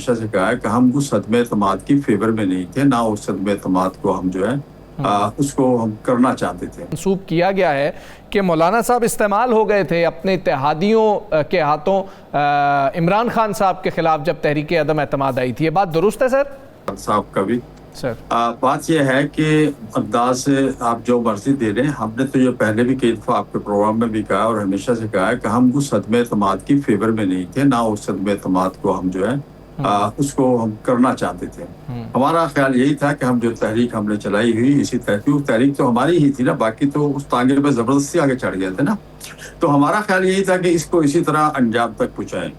ہمیشہ سے کہا ہے کہ ہم اس عدم اعتماد کی فیور میں نہیں تھے، نہ اس عدم اعتماد کو ہم جو ہے اس کو ہم کرنا چاہتے تھے۔ منسوب کیا گیا ہے کہ مولانا صاحب استعمال ہو گئے تھے اپنے اتحادیوں کے ہاتھوں عمران خان صاحب کے خلاف جب تحریک عدم اعتماد آئی تھی، یہ بات درست ہے سر؟ صاحب کا بھی سر بات یہ ہے کہ انداز سے آپ جو مرضی دے رہے ہیں، ہم نے تو یہ پہلے بھی کئی دفعہ آپ کے پروگرام میں بھی کہا اور ہمیشہ سے کہا ہے کہ ہم اس عدم اعتماد کی فیور میں نہیں تھے، نہ اس عدم اعتماد کو ہم جو ہے اس کو ہم کرنا چاہتے تھے۔ ہمارا خیال یہی تھا کہ ہم جو تحریک ہم نے چلائی ہوئی اسی تحریک تو ہماری ہی تھی نا، باقی تو اس تانگے پہ زبردستی آگے چڑھ گئے تھے نا، تو ہمارا خیال یہی تھا کہ اس کو اسی طرح انجام تک پہنچائیں۔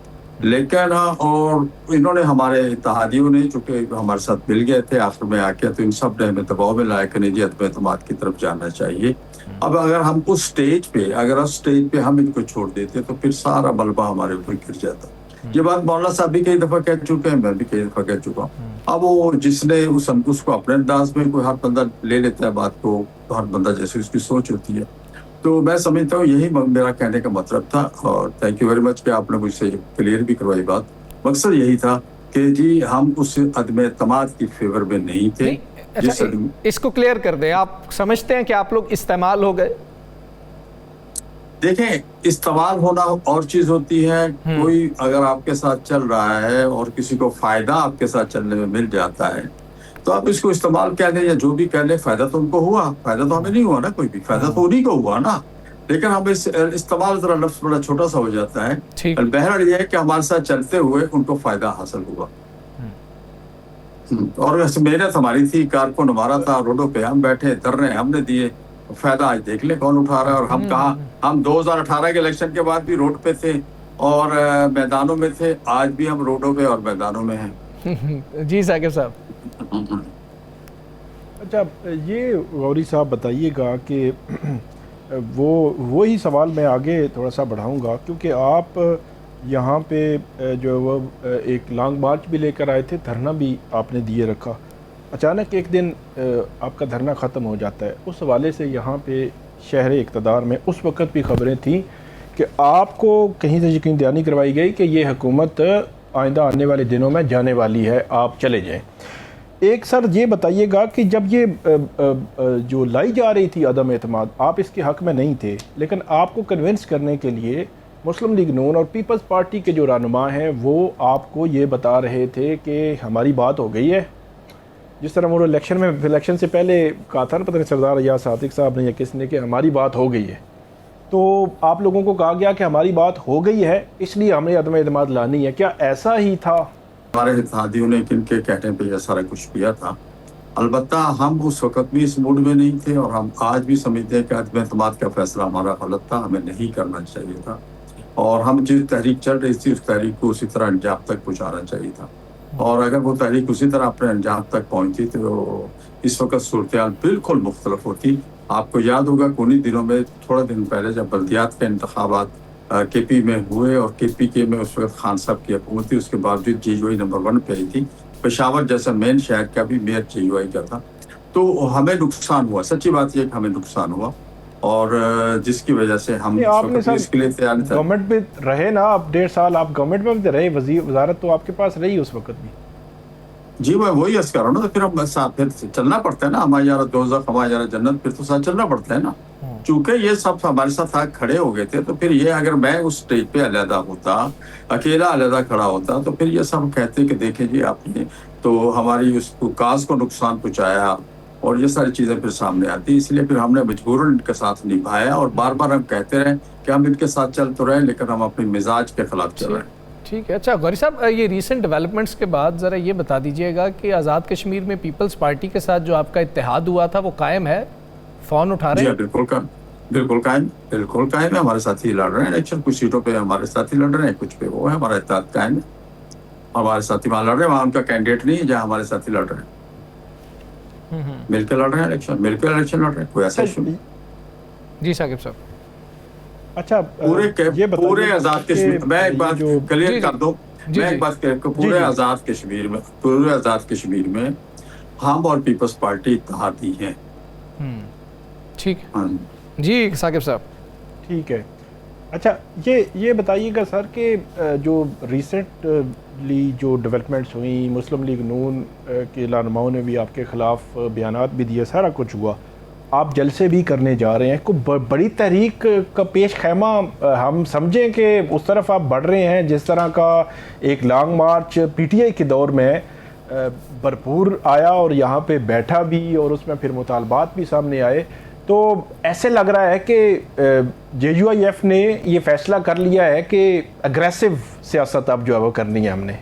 لیکن اور انہوں نے ہمارے اتحادیوں نے چونکہ ہمارے ساتھ مل گئے تھے آخر میں آ کے، تو ان سب نے ہمیں دباؤ میں لایا کہ نہیں جی عدم اعتماد کی طرف جانا چاہیے۔ اب اگر ہم اس سٹیج پہ ہم ان کو چھوڑ دیتے تو پھر سارا ملبہ ہمارے اوپر گر جاتا۔ یہ بات مولانا صاحب بھی کئی دفعہ کہہ چکے ہیں، میں بھی کئی دفعہ کہہ چکا ہوں۔ اب وہ جس نے اس کو اپنے انداز میں کوئی ہر بندہ لے لیتا ہے بات کو، تو ہر بندہ جیسے اس کی سوچ ہوتی ہے، تو میں سمجھتا ہوں یہی میرا کہنے کا مطلب تھا۔ اور تھینک یو ویری مچ کہ آپ نے مجھ سے کلیئر بھی کروائی بات۔ مقصد یہی تھا کہ جی ہم اس عدم اعتماد کی فیور میں نہیں تھے۔ اچھا اس کو کلیئر کر دیں، آپ سمجھتے ہیں کہ آپ لوگ استعمال ہو گئے؟ دیکھیں، استعمال ہونا اور چیز ہوتی ہے، کوئی اگر آپ کے ساتھ چل رہا ہے اور کسی کو فائدہ آپ کے ساتھ چلنے میں مل جاتا ہے تو آپ اس کو استعمال کہہ دیں یا جو بھی کہہ لیں، فائدہ تو ان کو ہوا، فائدہ تو ہمیں نہیں ہوا نا، کوئی بھی فائدہ تو انہیں کو ہوا نا، لیکن ہم استعمال ذرا لفظ بڑا چھوٹا سا ہو جاتا ہے۔ بہرحال یہ ہے کہ ہمارے ساتھ چلتے ہوئے ان کو فائدہ حاصل ہوا، اور محنت ہماری تھی، کارکن ہمارا تھا، روڈوں پہ ہم بیٹھے، دھرنے ہم نے دیے، فائدہ آج دیکھ لیں کون اٹھا رہا ہے۔ اور ہم کہاں، ہم 2018 کے الیکشن کے بعد بھی روڈ پہ تھے اور میدانوں میں تھے، آج بھی ہم روڈوں پہ اور میدانوں میں ہیں۔ جی ثاقب صاحب۔ اچھا یہ غوری صاحب بتائیے گا کہ وہی سوال میں آگے تھوڑا سا بڑھاؤں گا، کیونکہ آپ یہاں پہ جو وہ ایک لانگ مارچ بھی لے کر آئے تھے، دھرنا بھی آپ نے دیے رکھا، اچانک ایک دن آپ کا دھرنا ختم ہو جاتا ہے۔ اس حوالے سے یہاں پہ شہر اقتدار میں اس وقت بھی خبریں تھیں کہ آپ کو کہیں سے یقین دہانی کروائی گئی کہ یہ حکومت آئندہ آنے والے دنوں میں جانے والی ہے، آپ چلے جائیں۔ ایک سر یہ بتائیے گا کہ جب یہ جو لائی جا رہی تھی عدم اعتماد، آپ اس کے حق میں نہیں تھے، لیکن آپ کو کنونس کرنے کے لیے مسلم لیگ نون اور پیپلز پارٹی کے جو رہنما ہیں وہ آپ کو یہ بتا رہے تھے کہ ہماری بات ہو گئی ہے، جس طرح وہ الیکشن سے پہلے کہا تھا نا، پتہ نہیں سردار ایاز صادق صاحب نے یا کس نے، کہ ہماری بات ہو گئی ہے، تو آپ لوگوں کو کہا گیا کہ ہماری بات ہو گئی ہے اس لیے ہم نے عدم اعتماد لانی ہے، کیا ایسا ہی تھا؟ ہمارے اتحادیوں نے کن کے کہنے پہ یہ سارا کچھ کیا تھا، البتہ ہم اس وقت بھی اس موڈ میں نہیں تھے، اور ہم آج بھی سمجھتے ہیں کہ عدم اعتماد کا فیصلہ ہمارا غلط تھا، ہمیں نہیں کرنا چاہیے تھا، اور ہم جس تحریک چل رہی تھی اس تحریک کو اسی طرح انجام تک پہنچانا چاہیے تھا، اور اگر وہ تحریک اسی طرح اپنے انجام تک پہنچتی تو اس وقت صورتحال بالکل مختلف ہوتی۔ آپ کو یاد ہوگا کہ انہی دنوں میں تھوڑا دن پہلے جب بلدیات کے انتخابات کے پی میں ہوئے، اور کے پی کے میں اس وقت خان صاحب کی حکومت تھی، اس کے باوجود جے یو آئی نمبر 1 پہ آئی تھی، پشاور جیسا مین شہر کا بھی میئر جے یو آئی کا تھا، تو ہمیں نقصان ہوا، سچی بات یہ کہ ہمیں نقصان ہوا، اور جس کی وجہ سے ہم آپ نے اس کے لیے تیار تھے۔ گورنمنٹ میں رہے نا، آپ 1.5 سال آپ گورنمنٹ میں بھی رہے، وزارت تو آپ کے پاس رہی اس وقت بھی۔ جی میں وہی عرض کر رہا ہوں نا، تو پھر ہم ساتھ پھر چلنا پڑتا ہے نا، ہمارا یار دوزخ ہمارا یار جنت، پھر تو ساتھ چلنا پڑتا ہے نا، چونکہ یہ سب ہمارے ساتھ کھڑے ہو گئے تھے، تو پھر یہ اگر میں اس سٹیج پہ علیحدہ ہوتا، اکیلا علیحدہ کھڑا ہوتا، تو پھر یہ سب کہتے کہ دیکھیں جی آپ نے تو ہماری اس کاز کو نقصان پہنچایا، اور یہ ساری چیزیں پھر سامنے آتی، اس لیے پھر ہم نے مجبوراً ان کے ساتھ نبھایا، اور بار بار ہم کہتے رہے کہ ہم ان کے ساتھ چل تو رہے ہیں لیکن ہم اپنے مزاج کے خلاف چل رہے ہیں۔ ٹھیک ہے۔ اچھا غوری صاحب، یہ ریسنٹ ڈیولپمنٹس کے بعد ذرا یہ بتا دیجئے گا کہ آزاد کشمیر میں پیپلز پارٹی کے ساتھ جو آپ کا اتحاد ہوا تھا وہ قائم ہے؟ فون اٹھا رہے ہیں؟ جی بالکل قائم ہے، ہمارے ساتھی لڑ رہے ہیں الیکشن، کچھ سیٹوں پہ ہمارے ساتھی لڑ رہے ہیں، کچھ پہ وہ ہے، ہمارا اتحاد قائم ہے، ہمارے ساتھی وہاں لڑ رہے ہیں، وہاں ان کا کینڈیڈیٹ نہیں ہے جہاں ہمارے ساتھی لڑ رہے ہیں، مل کے لڑ رہے ہیں الیکشن، مل کے الیکشن لڑ رہے ہیں، کوئی ایسا ایشو نہیں۔ جی ثاقب صاحب۔ اچھا پورے آزاد کشمیر میں ایک بات کلیئر کر دوں، میں ایک بات کہہ کہ پورے آزاد کشمیر میں ہم اور پیپلز پارٹی اتحادی ہیں۔ ٹھیک ہے جی ثاقب صاحب۔ ٹھیک ہے۔ اچھا یہ بتائیے گا سر کہ جو ریسنٹ ریسنٹلی جو ڈیولپمنٹس ہوئیں، مسلم لیگ نون کے رہنماؤں نے بھی آپ کے خلاف بیانات بھی دیے، سارا کچھ ہوا، آپ جلسے بھی کرنے جا رہے ہیں، کوئی بڑی تحریک کا پیش خیمہ ہم سمجھیں کہ اس طرف آپ بڑھ رہے ہیں جس طرح کا ایک long march P T I کے دور میں بھرپور آیا اور یہاں پہ بیٹھا بھی اور اس میں پھر مطالبات بھی سامنے آئے، تو ایسے لگ رہا ہے کہ جے یو آئی ایف نے یہ فیصلہ کر لیا ہے کہ اگریسو سیاست اب جو ہے وہ کرنی ہے ہم نے؟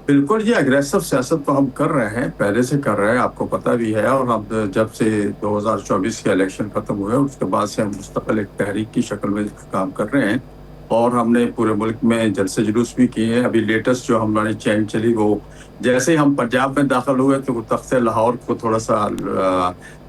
بالکل، یہ اگریسو سیاست تو ہم کر رہے ہیں، پہلے سے کر رہے ہیں، آپ کو پتہ بھی ہے، اور ہم جب سے 2024 کے الیکشن ختم ہوئے اس کے بعد سے ہم مستقل ایک تحریک کی شکل میں کام کر رہے ہیں، اور ہم نے پورے ملک میں جلسے جلوس بھی کیے ہیں۔ ابھی لیٹسٹ جو ہماری چین چلی، وہ جیسے ہی ہم پنجاب میں داخل ہوئے تو وہ تخت لاہور کو تھوڑا سا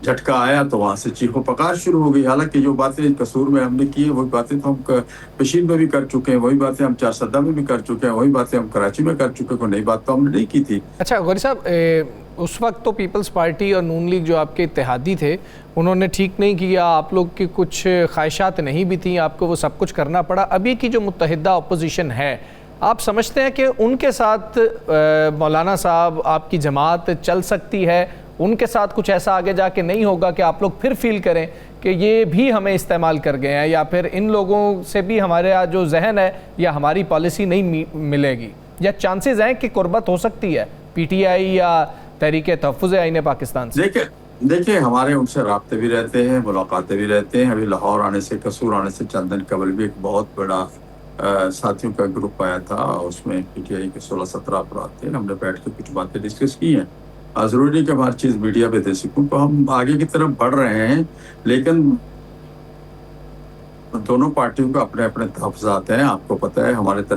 جھٹکا آیا، تو وہاں سے چیخ و پکار شروع ہو گئی۔ حالانکہ جو باتیں قصور میں ہم نے کی ہیں وہی باتیں تو ہم پشین میں بھی کر چکے ہیں، وہی باتیں ہم چارسدہ میں بھی کر چکے ہیں، وہی باتیں ہم کراچی میں کر چکے ہیں، کوئی نئی بات تو ہم نے نہیں کی تھی۔ اچھا غوری صاحب، اس وقت تو پیپلز پارٹی اور نون لیگ جو آپ کے اتحادی تھے انہوں نے ٹھیک نہیں کیا، آپ لوگ کی کچھ خواہشات نہیں بھی تھیں، آپ کو وہ سب کچھ کرنا پڑا۔ ابھی کی جو متحدہ اپوزیشن ہے، آپ سمجھتے ہیں کہ ان کے ساتھ مولانا صاحب آپ کی جماعت چل سکتی ہے؟ ان کے ساتھ کچھ ایسا آگے جا کے نہیں ہوگا کہ آپ لوگ پھر فیل کریں کہ یہ بھی ہمیں استعمال کر گئے ہیں، یا پھر ان لوگوں سے بھی ہمارے جو ذہن ہے یا ہماری پالیسی نہیں ملے گی، یا چانسز ہیں کہ قربت ہو سکتی ہے پی ٹی آئی یا تحریک تحفظ آئین پاکستان سے؟ دیکھیں ہمارے ان سے رابطے بھی رہتے ہیں، ملاقاتیں بھی رہتے ہیں۔ ابھی لاہور آنے سے، قصور آنے سے چند دن قبل بھی ایک بہت بڑا ساتھیوں کا گروپ آیا تھا، اس میں پی ٹی آئی کے 16-17 افراد تھے، ہم نے بیٹھ کے کچھ باتیں ڈسکس کی ہیں۔ ضروری نہیں کہ ہم ہر چیز میڈیا پہ دے سکوں، تو ہم آگے کی طرف بڑھ رہے ہیں، لیکن دونوں پارٹیوں کا اپنے اپنے تحفظات ہیں۔ آپ کو پتہ ہے ہمارے طرف